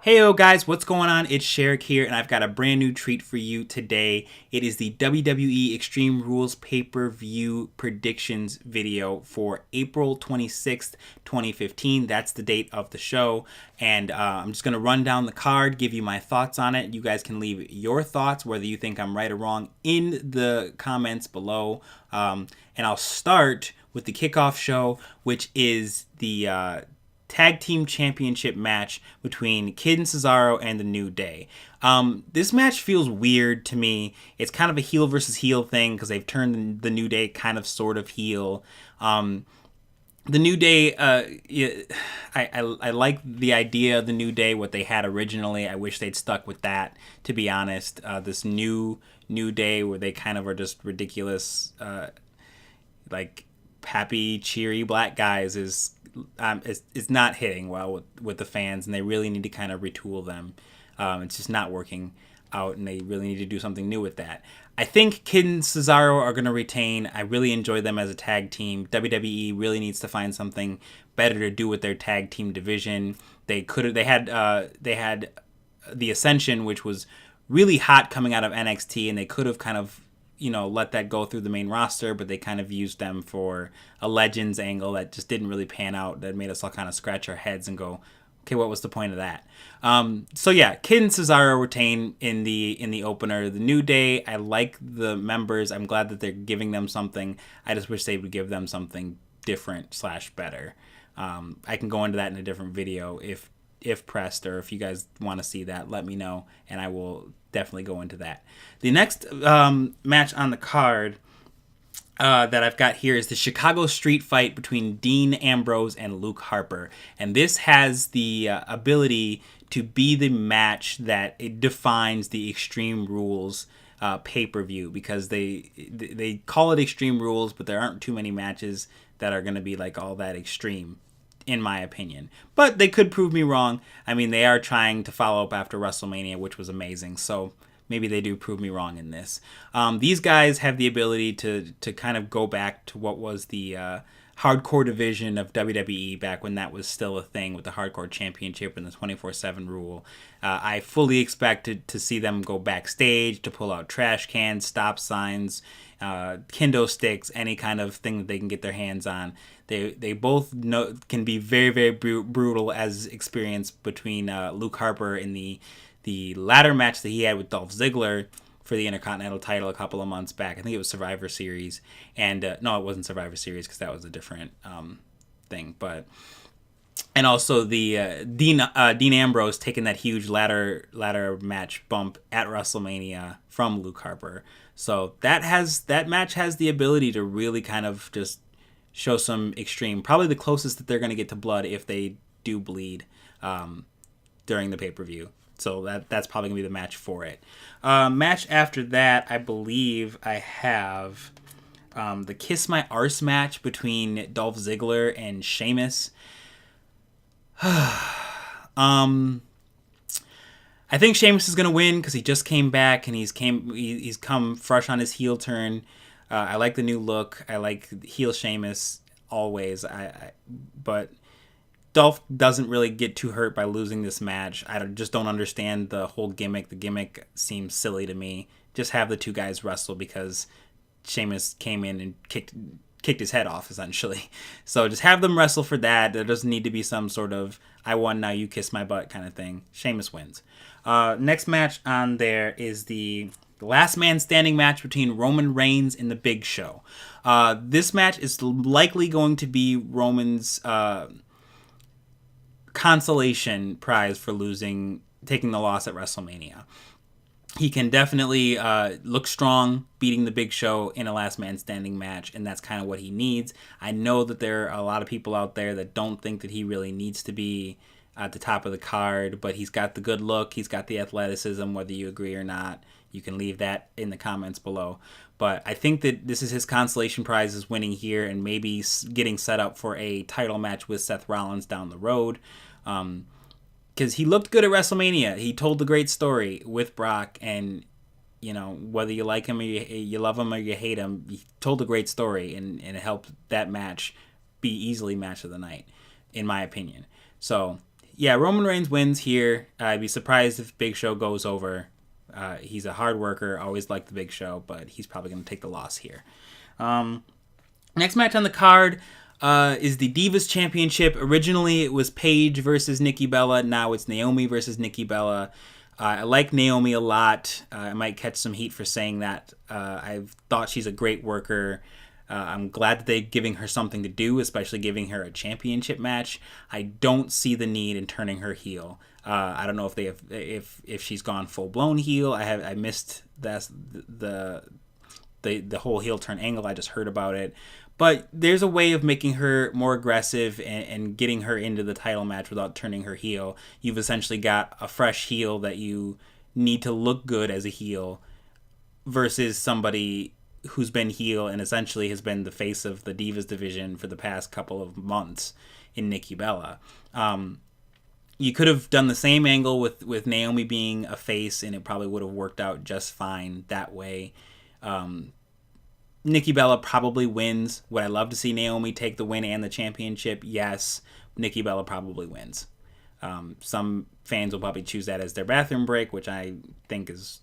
Heyo guys, what's going on? It's Sherrick here, and I've got a brand new treat for you today. It is the WWE Extreme Rules pay-per-view predictions video for April 26th, 2015. That's the date of the show, and I'm just going to run down the card, give you my thoughts on it. You guys can leave your thoughts, whether you think I'm right or wrong, in the comments below. And I'll start with the kickoff show, which is the tag team championship match between Kid and Cesaro and the New Day. This match feels weird to me. It's kind of a heel versus heel thing because they've turned the New Day kind of sort of heel. The New Day, I like the idea of the New Day, what they had originally. I wish they'd stuck with that, to be honest. This new Day where they kind of are just ridiculous, like happy, cheery black guys is not hitting well with the fans, and they really need to kind of retool them. It's just not working out, and they really need to do something new with that. I think Kid and Cesaro are going to retain. I really enjoy them as a tag team. WWE really needs to find something better to do with their tag team division. They had the Ascension, which was really hot coming out of NXT, and they could have kind of let that go through the main roster, but they kind of used them for a Legends angle that just didn't really pan out. That made us all kind of scratch our heads and go, okay, what was the point of that? So yeah, Kid and Cesaro retain in the opener. The New Day, I like the members. I'm glad that they're giving them something. I just wish they would give them something different / better. I can go into that in a different video if pressed, or if you guys want to see that, let me know, and I will definitely go into that. The next match on the card that I've got here is the Chicago Street Fight between Dean Ambrose and Luke Harper, and this has the ability to be the match that it defines the Extreme Rules pay-per-view, because they call it Extreme Rules, but there aren't too many matches that are going to be like all that extreme, in my opinion. But they could prove me wrong. I mean, they are trying to follow up after WrestleMania, which was amazing. So maybe they do prove me wrong in this. These guys have the ability to kind of go back to what was the hardcore division of WWE back when that was still a thing, with the hardcore championship and the 24/7 rule. I fully expected to see them go backstage, to pull out trash cans, stop signs, kendo sticks, any kind of thing that they can get their hands on. They both can be very, very brutal, as experienced between Luke Harper in the ladder match that he had with Dolph Ziggler for the Intercontinental title a couple of months back. I think it was Survivor Series. And no, it wasn't Survivor Series, because that was a different thing. And also the Dean Ambrose taking that huge ladder match bump at WrestleMania from Luke Harper. So that match has the ability to really kind of just show some extreme, probably the closest that they're going to get to blood if they do bleed during the pay-per-view. So that's probably going to be the match for it. Match after that, I believe I have the Kiss My Arse match between Dolph Ziggler and Sheamus. I think Sheamus is going to win because he just came back and he's come fresh on his heel turn. I like the new look. I like heel Sheamus always. But Dolph doesn't really get too hurt by losing this match. I just don't understand the whole gimmick. The gimmick seems silly to me. Just have the two guys wrestle because Sheamus came in and kicked his head off, essentially. So just have them wrestle for that. There doesn't need to be some sort of I won, now you kiss my butt kind of thing. Sheamus wins. Next match on there is the last man standing match between Roman Reigns and the Big Show. This match is likely going to be Roman's consolation prize for taking the loss at WrestleMania. He can definitely look strong beating the Big Show in a last man standing match, and that's kind of what he needs. I know that there are a lot of people out there that don't think that he really needs to be at the top of the card, but he's got the good look, he's got the athleticism, whether you agree or not. You can leave that in the comments below. But I think that this is his consolation prize, is winning here and maybe getting set up for a title match with Seth Rollins down the road. Because he looked good at WrestleMania. He told the great story with Brock, and whether you like him or you love him or you hate him, he told a great story, and it helped that match be easily match of the night. in my opinion. So, yeah, Roman Reigns wins here. I'd be surprised if Big Show goes over. He's a hard worker. Always liked the Big Show, but he's probably going to take the loss here. Next match on the card is the Divas Championship. Originally, it was Paige versus Nikki Bella. Now it's Naomi versus Nikki Bella. I like Naomi a lot. I might catch some heat for saying that. I've thought she's a great worker. I'm glad that they're giving her something to do, especially giving her a championship match. I don't see the need in turning her heel. I don't know if they have, if she's gone full blown heel. I missed the whole heel turn angle. I just heard about it. But there's a way of making her more aggressive and getting her into the title match without turning her heel. You've essentially got a fresh heel that you need to look good as a heel versus somebody who's been heel and essentially has been the face of the Divas division for the past couple of months in Nikki Bella. You could have done the same angle with Naomi being a face, and it probably would have worked out just fine that way. Nikki Bella probably wins. Would I love to see Naomi take the win and the championship? Yes. Nikki Bella probably wins. Some fans will probably choose that as their bathroom break, which I think is,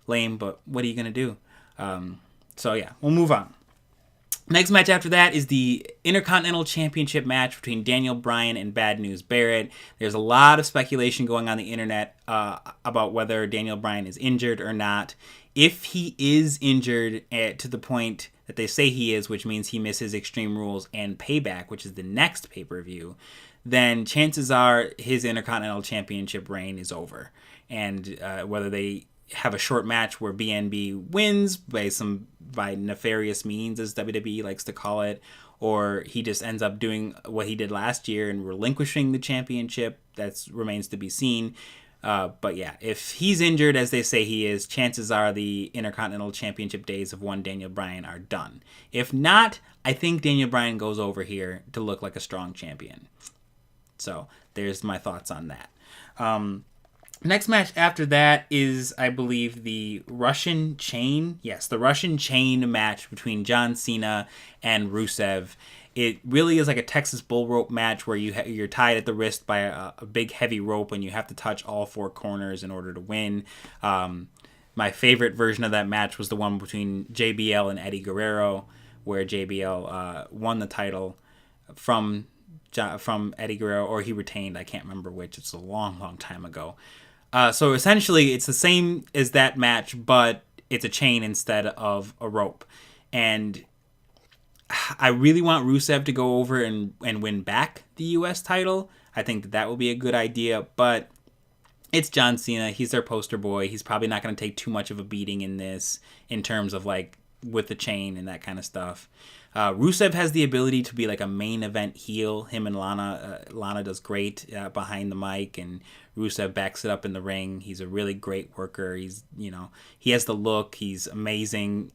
lame, but what are you going to do? So yeah, we'll move on. Next match after that is the Intercontinental Championship match between Daniel Bryan and Bad News Barrett. There's a lot of speculation going on the internet about whether Daniel Bryan is injured or not. If he is injured to the point that they say he is, which means he misses Extreme Rules and Payback, which is the next pay-per-view, then chances are his Intercontinental Championship reign is over. And whether they have a short match where BNB wins by nefarious means, as WWE likes to call it, or he just ends up doing what he did last year and relinquishing the championship, that remains to be seen. But yeah, if he's injured, as they say he is, chances are the Intercontinental Championship days of one Daniel Bryan are done. If not, I think Daniel Bryan goes over here to look like a strong champion. So there's my thoughts on that. Next match after that is, I believe, the Russian Chain. Yes, the Russian Chain match between John Cena and Rusev. It really is like a Texas bull rope match where you're tied at the wrist by a big heavy rope and you have to touch all four corners in order to win. My favorite version of that match was the one between JBL and Eddie Guerrero, where JBL won the title from Eddie Guerrero, or he retained. I can't remember which. It's a long, long time ago. So essentially, it's the same as that match, but it's a chain instead of a rope. And I really want Rusev to go over and win back the U.S. title. I think that would be a good idea, but it's John Cena. He's their poster boy. He's probably not going to take too much of a beating in this, in terms of like with the chain and that kind of stuff. Rusev has the ability to be like a main event heel. Him and Lana. Lana does great behind the mic, and Rusev backs it up in the ring. He's a really great worker. He's, he has the look. He's amazing.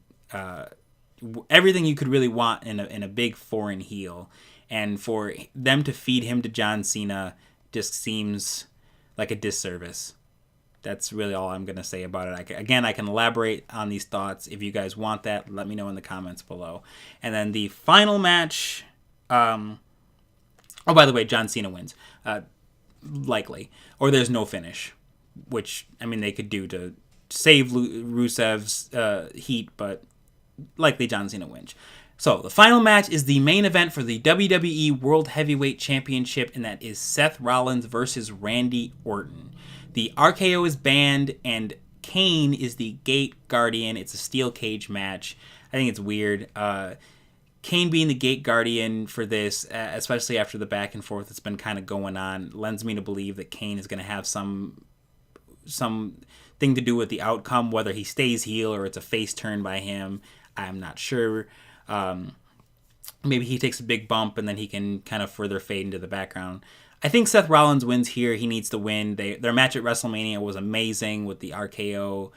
Everything you could really want in a big foreign heel. And for them to feed him to John Cena just seems like a disservice. That's really all I'm going to say about it. I can elaborate on these thoughts. If you guys want that, let me know in the comments below. And then the final match... by the way, John Cena wins. Likely. Or there's no finish. Which, they could do to save Rusev's heat, but likely John Cena wins. So, the final match is the main event for the WWE World Heavyweight Championship, and that is Seth Rollins versus Randy Orton. The RKO is banned, and Kane is the gate guardian. It's a steel cage match. I think it's weird. Kane being the gate guardian for this, especially after the back and forth that's been kind of going on, lends me to believe that Kane is going to have some thing to do with the outcome, whether he stays heel or it's a face turn by him. I'm not sure. Maybe he takes a big bump and then he can kind of further fade into the background. I think Seth Rollins wins here. He needs to win. Their match at WrestleMania was amazing with the RKO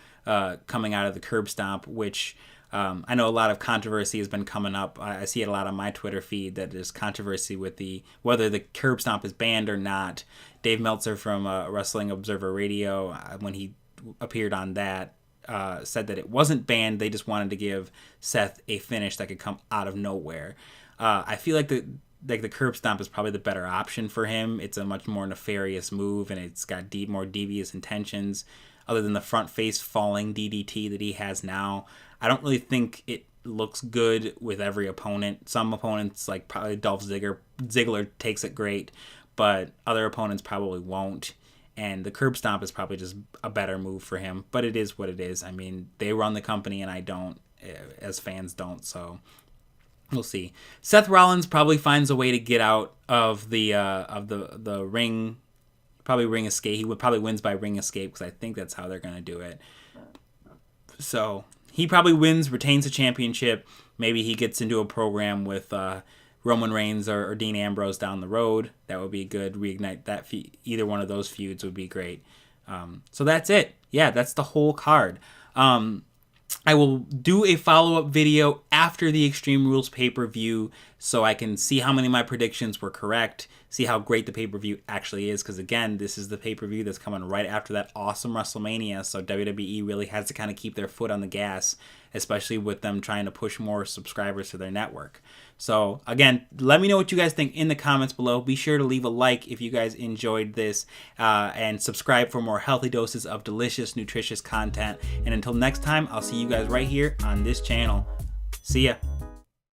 coming out of the curb stomp, which I know a lot of controversy has been coming up. I see it a lot on my Twitter feed that there's controversy with whether the curb stomp is banned or not. Dave Meltzer from Wrestling Observer Radio, when he appeared on that, said that it wasn't banned. They just wanted to give Seth a finish that could come out of nowhere. I feel like like the curb stomp is probably the better option for him. It's a much more nefarious move, and it's got more devious intentions. Other than the front face falling DDT that he has now, I don't really think it looks good with every opponent. Some opponents, like probably Dolph Ziggler takes it great, but other opponents probably won't. And the curb stomp is probably just a better move for him. But it is what it is. I mean, they run the company, and I don't, as fans don't. So we'll see. Seth Rollins probably finds a way to get out of the ring. Probably ring escape. He probably wins by ring escape, because I think that's how they're going to do it. So he probably wins, retains the championship. Maybe he gets into a program with Roman Reigns or Dean Ambrose down the road. That would be good. Reignite that either one of those feuds would be great. So that's it. Yeah, that's the whole card. I will do a follow-up video after the Extreme Rules pay-per-view so I can see how many of my predictions were correct, see how great the pay-per-view actually is, because again, this is the pay-per-view that's coming right after that awesome Wrestlemania, so WWE really has to kind of keep their foot on the gas, especially with them trying to push more subscribers to their network. So again, let me know what you guys think in the comments below. Be sure to leave a like if you guys enjoyed this, and subscribe for more healthy doses of delicious, nutritious content. And until next time, I'll see you guys right here on this channel. See ya.